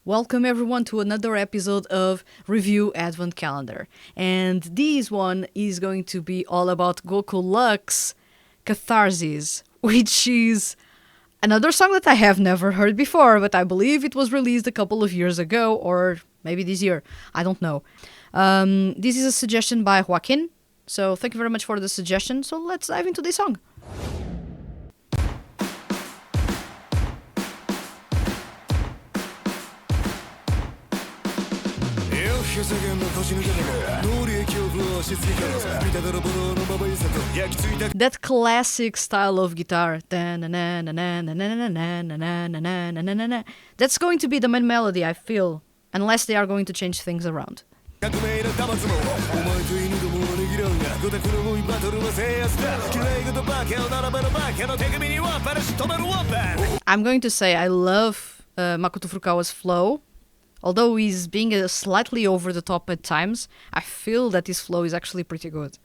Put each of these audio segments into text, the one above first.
Welcome everyone to another episode of Review Advent Calendar. And this one is going to be all about Goku Luck's Catharsis, which is another song that I have never heard before, but I believe it was released a couple of years ago, or maybe this year. I don't know. This is a suggestion by Joaquin, so thank you very much for the suggestion. So let's dive into this song. That classic style of guitar. That's going to be the main melody, I feel, unless they are going to change things around. I'm going to say I love Makoto Furukawa's flow. Although he's being slightly over the top at times, I feel that his flow is actually pretty good.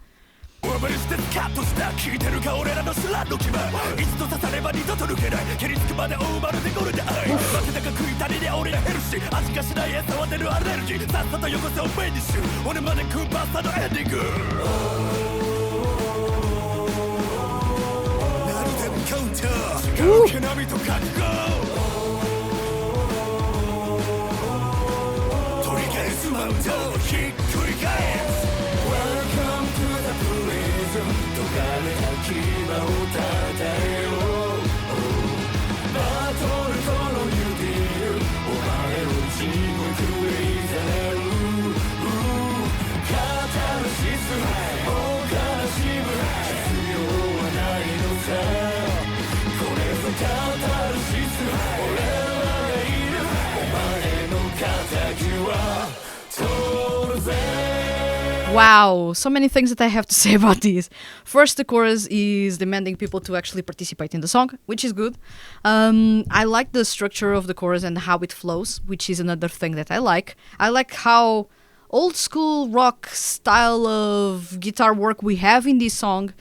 Wow, so many things that I have to say about this. First, the chorus is demanding people to actually participate in the song, which is good. I like the structure of the chorus and how it flows, which is another thing that I like. I like how old school rock style of guitar work we have in this song.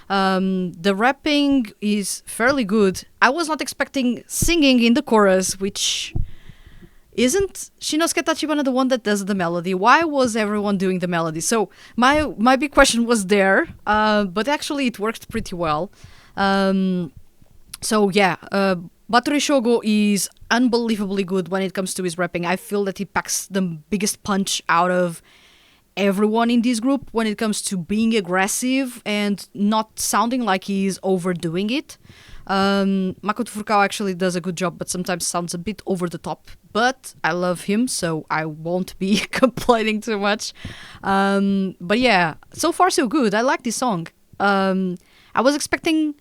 The rapping is fairly good. I was not expecting singing in the chorus, which... Isn't Shinosuke Tachibana the one that does the melody? Why was everyone doing the melody? So my big question was there, but actually it worked pretty well. Batori Shogo is unbelievably good when it comes to his rapping. I feel that he packs the biggest punch out of everyone in this group when it comes to being aggressive and not sounding like he's overdoing it. Makoto Furukawa actually does a good job, but sometimes sounds a bit over the top. But I love him, so I won't be complaining too much. But yeah, so far so good. I like this song. I was expecting,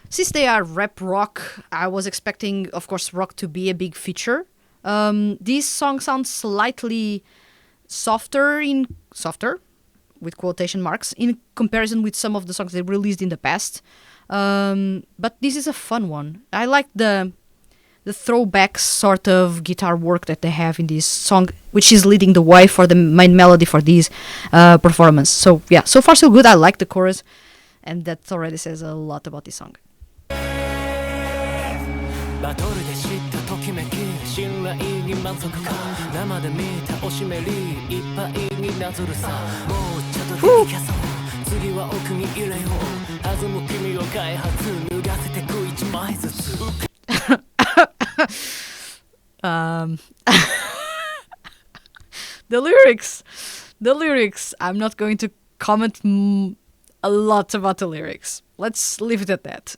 since they are rap rock, I was expecting, of course, rock to be a big feature. This song sounds slightly softer, with quotation marks, in comparison with some of the songs they released in the past. But this is a fun one. I like the throwback sort of guitar work that they have in this song, which is leading the way for the main melody for this performance. So yeah, so far so good. I like the chorus, and that already says a lot about this song. The lyrics, I'm not going to comment a lot about the lyrics. Let's leave it at that.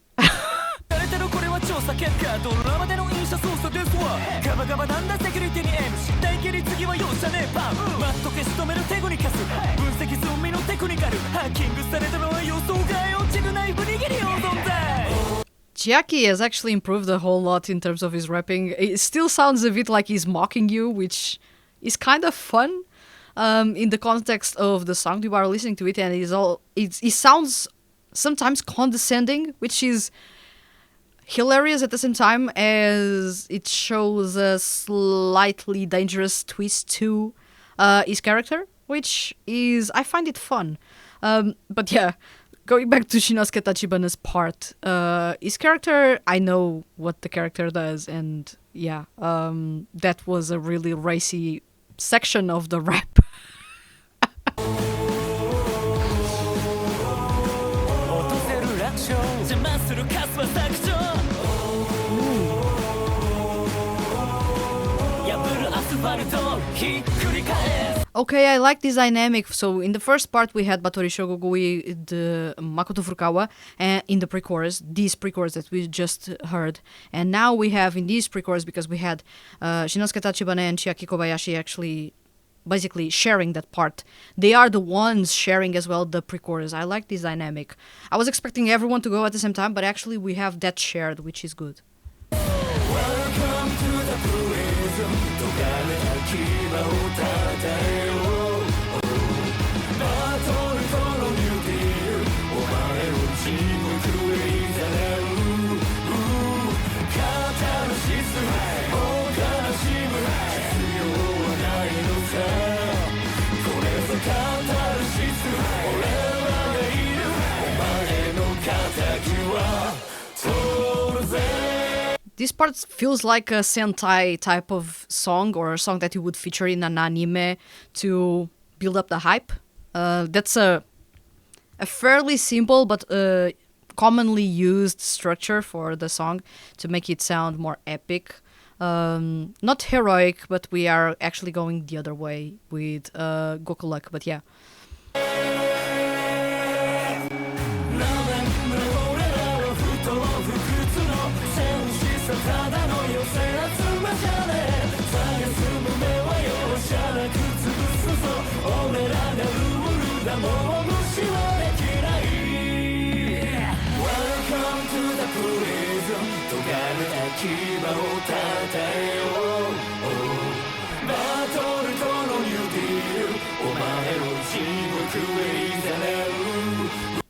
Chiaki has actually improved a whole lot in terms of his rapping. It still sounds a bit like he's mocking you, which is kind of fun in the context of the song you are listening to it, and it sounds sometimes condescending, which is hilarious at the same time as it shows a slightly dangerous twist to his character, which is, I find it fun. But yeah, going back to Shinosuke Tachibana's part, his character, I know what the character does, and yeah, that was a really racy section of the rap. Okay, I like this dynamic. So in the first part we had Batori Shogogui, the Makoto Furukawa, and in the pre-chorus, these pre-chorus that we just heard. And now we have in these pre-chorus, because we had Shinosuke Tachibana and Chiaki Kobayashi actually basically sharing that part. They are the ones sharing as well the pre-chorus. I like this dynamic. I was expecting everyone to go at the same time, but actually we have that shared, which is good. Welcome to the tourism. This part feels like a Sentai type of song, or a song that you would feature in an anime to build up the hype. That's a fairly simple but commonly used structure for the song to make it sound more epic. Not heroic, but we are actually going the other way with Goku Luck, but yeah.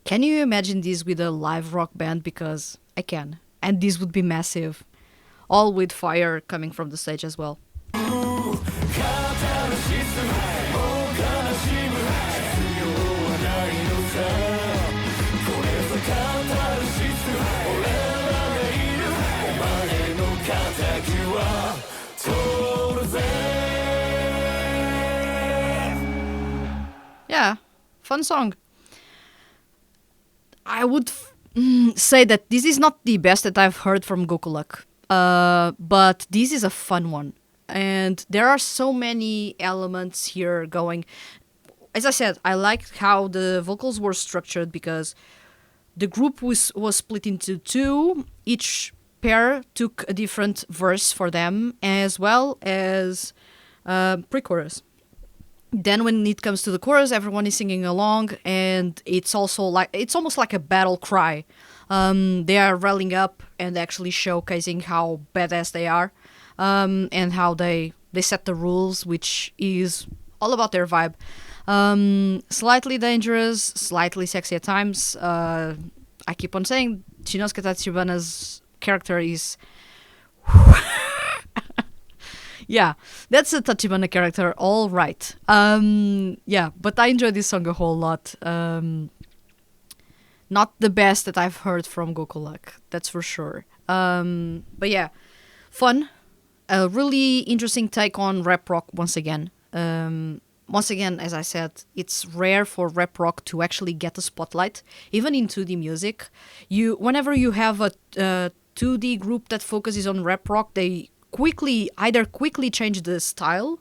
Can you imagine this with a live rock band? Because I can. And this would be massive. All with fire coming from the stage as well. Yeah, fun song. I would say that this is not the best that I've heard from Goku Luck, but this is a fun one. And there are so many elements here going. As I said, I liked how the vocals were structured because the group was split into two. Each pair took a different verse for them, as well as pre-chorus. Then when it comes to the chorus, everyone is singing along, and it's almost like a battle cry. They are rallying up and actually showcasing how badass they are, and how they set the rules, which is all about their vibe. Slightly dangerous, slightly sexy at times. I keep on saying Shinosuke Tachibana's character is... Yeah, that's a Tachibana character, all right. Yeah, but I enjoy this song a whole lot. Not the best that I've heard from Goku Luck, that's for sure. But yeah, fun. A really interesting take on rap rock once again. Once again, as I said, it's rare for rap rock to actually get a spotlight, even in 2D music. Whenever you have a 2D group that focuses on rap rock, they either quickly change the style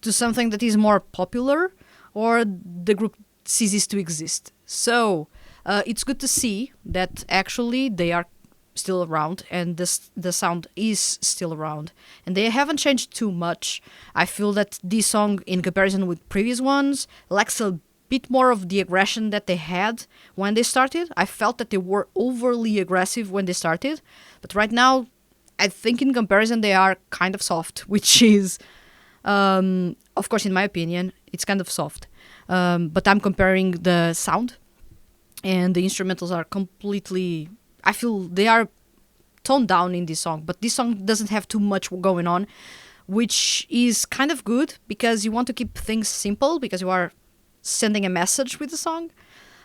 to something that is more popular, or the group ceases to exist. So it's good to see that actually they are still around, and the sound is still around, and they haven't changed too much. I feel that this song, in comparison with previous ones, lacks a bit more of the aggression that they had when they started. I felt that they were overly aggressive when they started, but right now I think in comparison they are kind of soft, which is, of course, in my opinion, it's kind of soft. But I'm comparing the sound, and the instrumentals are completely... I feel they are toned down in this song, but this song doesn't have too much going on, which is kind of good because you want to keep things simple, because you are sending a message with the song.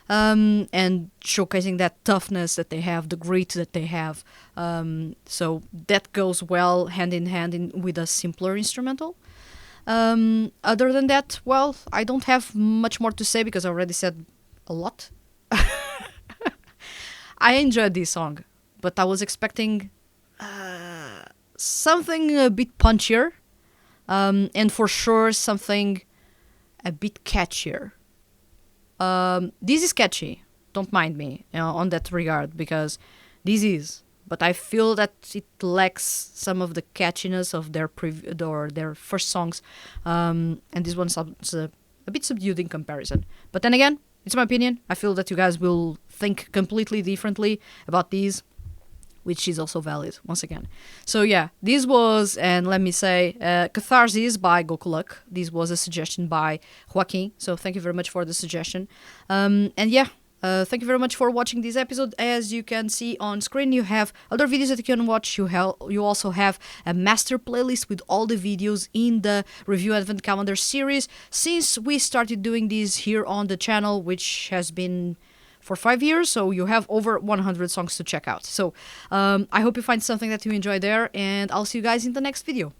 and showcasing that toughness that they have, the grit that they have. So that goes well hand in hand with a simpler instrumental. Other than that, well, I don't have much more to say because I already said a lot. I enjoyed this song, but I was expecting something a bit punchier, and for sure something a bit catchier. This is catchy, don't mind me on that regard, because this is. But I feel that it lacks some of the catchiness of their first songs, and this one sounds a bit subdued in comparison. But then again, it's my opinion. I feel that you guys will think completely differently about these, which is also valid, once again. So yeah, this was, and let me say, Catharsis by Goku Luck. This was a suggestion by Joaquin, so thank you very much for the suggestion. And yeah, thank you very much for watching this episode. As you can see on screen, you have other videos that you can watch. You also have a master playlist with all the videos in the Review Advent Calendar series, since we started doing this here on the channel, which has been for 5 years, so you have over 100 songs to check out. So I hope you find something that you enjoy there, and I'll see you guys in the next video.